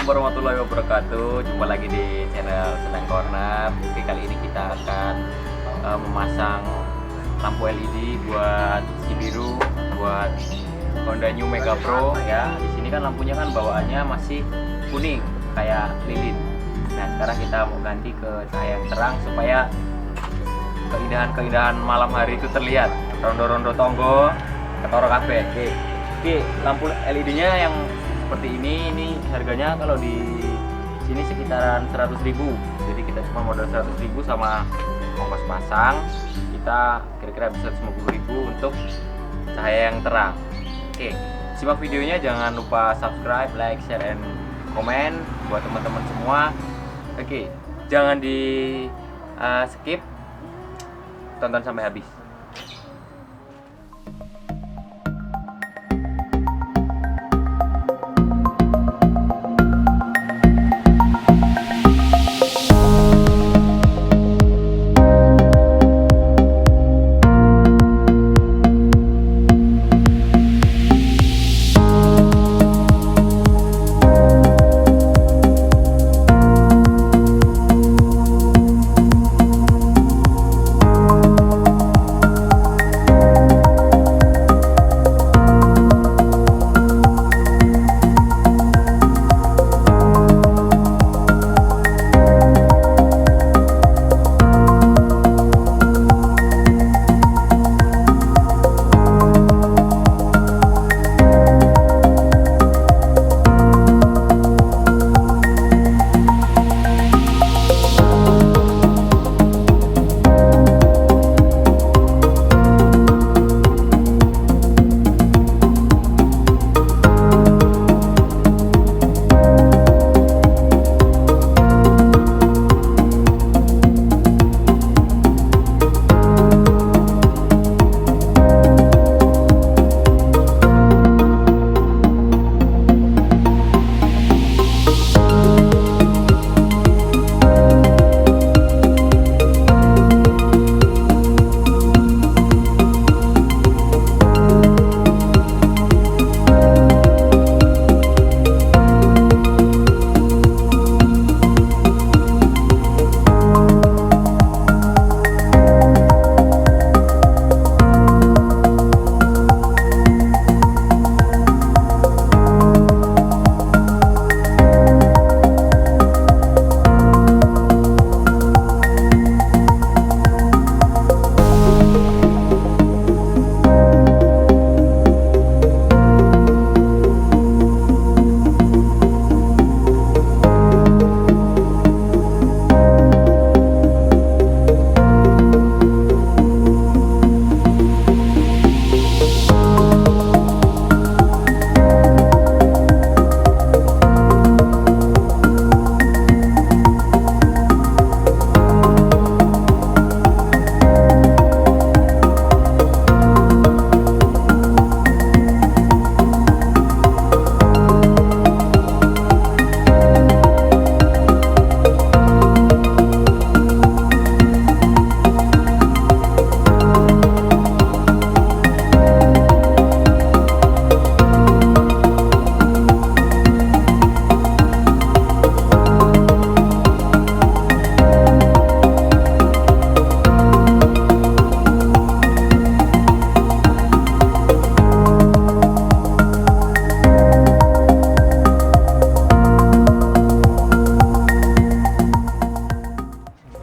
Assalamualaikum warahmatullahi wabarakatuh. Jumpa lagi di channel Senang Corner. Oke, kali ini kita akan memasang lampu LED buat si biru, buat Honda New Megapro ya. Di sini kan lampunya kan bawaannya masih kuning kayak lilin. Nah, sekarang kita mau ganti ke cahaya yang terang supaya keindahan malam hari itu terlihat. Rondo-rondo tonggo, ketoro kabeh. Oke, lampu LED-nya yang seperti ini harganya kalau di sini sekitaran 100.000. Jadi kita cuma modal 100.000 sama ongkos pasang. Kita kira-kira bisa 50.000 untuk cahaya yang terang. Oke, simak videonya, jangan lupa subscribe, like, share, and komen buat teman-teman semua. Oke, jangan di skip, tonton sampai habis.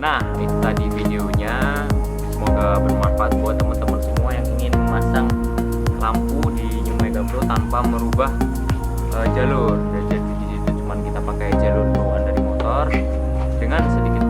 Nah, itu tadi videonya. Semoga bermanfaat buat teman-teman semua yang ingin memasang lampu di New Megapro tanpa merubah jalur. Jadi di situ cuman kita pakai jalur bawaan dari motor dengan sedikit